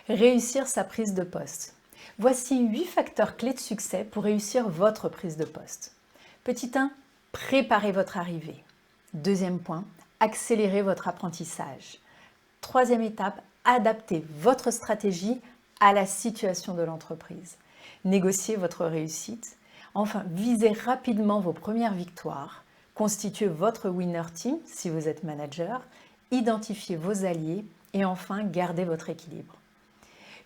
Réussir sa prise de poste. Voici 8 facteurs clés de succès pour réussir votre prise de poste. Petit 1, préparez votre arrivée. Deuxième point, accélérez votre apprentissage. Troisième étape, adaptez votre stratégie à la situation de l'entreprise. Négociez votre réussite. Enfin, visez rapidement vos premières victoires. Constituez votre winner team si vous êtes manager. Identifiez vos alliés. Et enfin, gardez votre équilibre.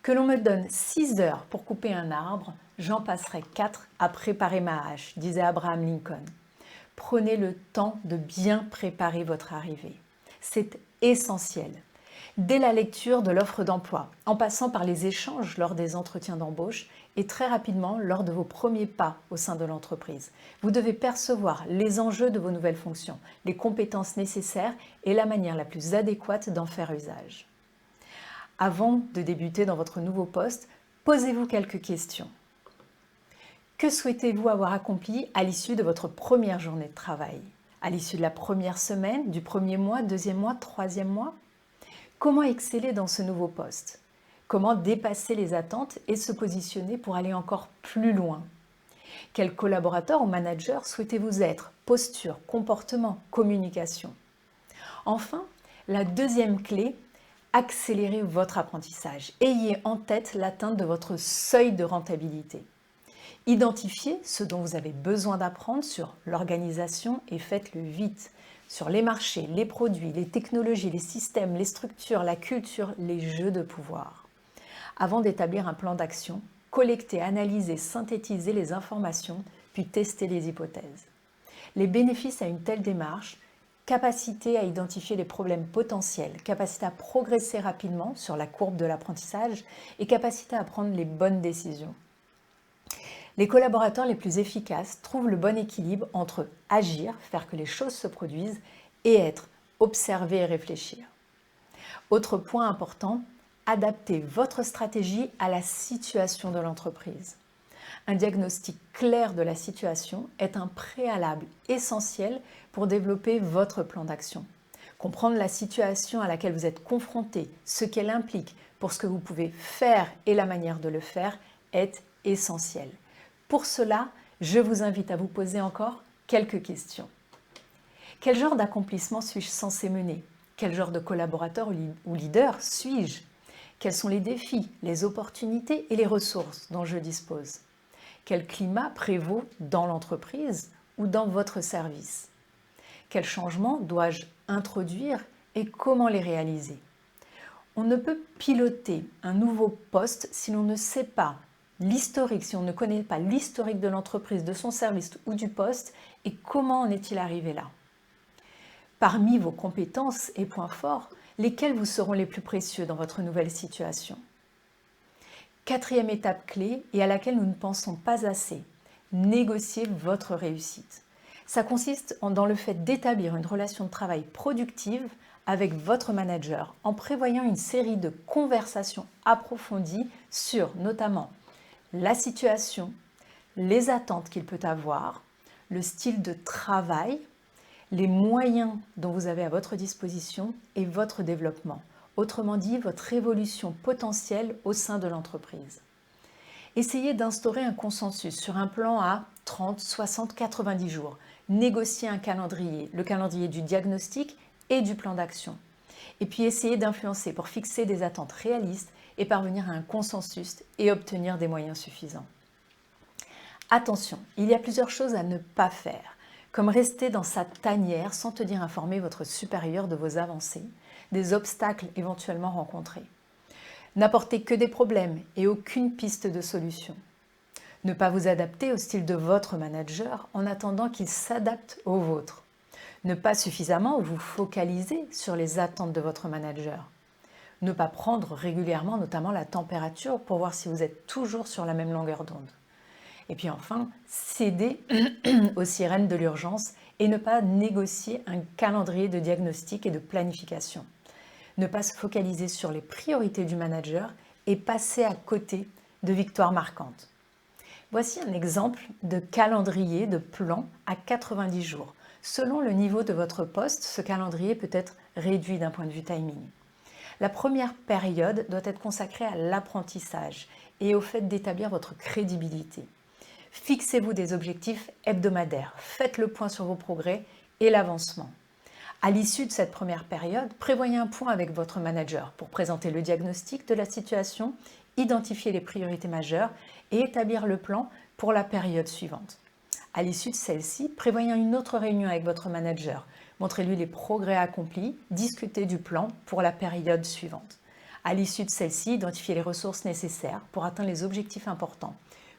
Que l'on me donne 6 heures pour couper un arbre, j'en passerai 4 à préparer ma hache, disait Abraham Lincoln. Prenez le temps de bien préparer votre arrivée. C'est essentiel. Dès la lecture de l'offre d'emploi, en passant par les échanges lors des entretiens d'embauche et très rapidement lors de vos premiers pas au sein de l'entreprise, vous devez percevoir les enjeux de vos nouvelles fonctions, les compétences nécessaires et la manière la plus adéquate d'en faire usage. Avant de débuter dans votre nouveau poste, posez-vous quelques questions. Que souhaitez-vous avoir accompli à l'issue de votre première journée de travail? À l'issue de la première semaine, du premier mois, deuxième mois, troisième mois? Comment exceller dans ce nouveau poste? Comment dépasser les attentes et se positionner pour aller encore plus loin? Quel collaborateur ou manager souhaitez-vous être? Posture, comportement, communication. Enfin, la deuxième clé, accélérez votre apprentissage. Ayez en tête l'atteinte de votre seuil de rentabilité. Identifiez ce dont vous avez besoin d'apprendre sur l'organisation et faites-le vite. Sur les marchés, les produits, les technologies, les systèmes, les structures, la culture, les jeux de pouvoir. Avant d'établir un plan d'action, collectez, analysez, synthétisez les informations, puis testez les hypothèses. Les bénéfices à une telle démarche, capacité à identifier les problèmes potentiels, capacité à progresser rapidement sur la courbe de l'apprentissage et capacité à prendre les bonnes décisions. Les collaborateurs les plus efficaces trouvent le bon équilibre entre agir, faire que les choses se produisent, et être, observer et réfléchir. Autre point important, adaptez votre stratégie à la situation de l'entreprise. Un diagnostic clair de la situation est un préalable essentiel pour développer votre plan d'action. Comprendre la situation à laquelle vous êtes confronté, ce qu'elle implique pour ce que vous pouvez faire et la manière de le faire est essentiel. Pour cela, je vous invite à vous poser encore quelques questions. Quel genre d'accomplissement suis-je censé mener? Quel genre de collaborateur ou leader suis-je? Quels sont les défis, les opportunités et les ressources dont je dispose? Quel climat prévaut dans l'entreprise ou dans votre service? Quels changements dois-je introduire et comment les réaliser? On ne peut piloter un nouveau poste si l'on ne sait pas l'historique, si on ne connaît pas l'historique de l'entreprise, de son service ou du poste et comment en est-il arrivé là. Parmi vos compétences et points forts, lesquels vous seront les plus précieux dans votre nouvelle situation? Quatrième étape clé et à laquelle nous ne pensons pas assez, négocier votre réussite. Ça consiste dans le fait d'établir une relation de travail productive avec votre manager en prévoyant une série de conversations approfondies sur notamment la situation, les attentes qu'il peut avoir, le style de travail, les moyens dont vous avez à votre disposition et votre développement. Autrement dit, votre évolution potentielle au sein de l'entreprise. Essayez d'instaurer un consensus sur un plan à 30, 60, 90 jours. Négociez un calendrier, le calendrier du diagnostic et du plan d'action. Et puis essayez d'influencer pour fixer des attentes réalistes et parvenir à un consensus et obtenir des moyens suffisants. Attention, il y a plusieurs choses à ne pas faire, comme rester dans sa tanière sans tenir informé votre supérieur de vos avancées, des obstacles éventuellement rencontrés. N'apporter que des problèmes et aucune piste de solution. Ne pas vous adapter au style de votre manager en attendant qu'il s'adapte au vôtre. Ne pas suffisamment vous focaliser sur les attentes de votre manager. Ne pas prendre régulièrement notamment la température pour voir si vous êtes toujours sur la même longueur d'onde. Et puis enfin, céder aux sirènes de l'urgence et ne pas négocier un calendrier de diagnostic et de planification. Ne pas se focaliser sur les priorités du manager et passer à côté de victoires marquantes. Voici un exemple de calendrier de plan à 90 jours. Selon le niveau de votre poste, ce calendrier peut être réduit d'un point de vue timing. La première période doit être consacrée à l'apprentissage et au fait d'établir votre crédibilité. Fixez-vous des objectifs hebdomadaires, faites le point sur vos progrès et l'avancement. À l'issue de cette première période, prévoyez un point avec votre manager pour présenter le diagnostic de la situation, identifier les priorités majeures et établir le plan pour la période suivante. À l'issue de celle-ci, prévoyez une autre réunion avec votre manager. Montrez-lui les progrès accomplis, discutez du plan pour la période suivante. À l'issue de celle-ci, identifiez les ressources nécessaires pour atteindre les objectifs importants.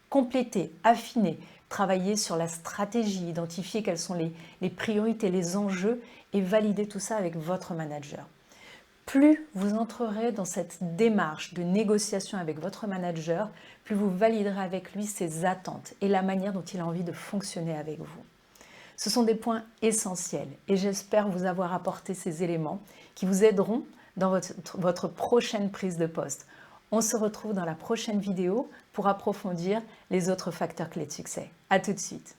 Complétez, affinez, travaillez sur la stratégie, identifiez quelles sont les priorités, les enjeux et validez tout ça avec votre manager. Plus vous entrerez dans cette démarche de négociation avec votre manager, plus vous validerez avec lui ses attentes et la manière dont il a envie de fonctionner avec vous. Ce sont des points essentiels et j'espère vous avoir apporté ces éléments qui vous aideront dans votre prochaine prise de poste. On se retrouve dans la prochaine vidéo pour approfondir les autres facteurs clés de succès. À tout de suite.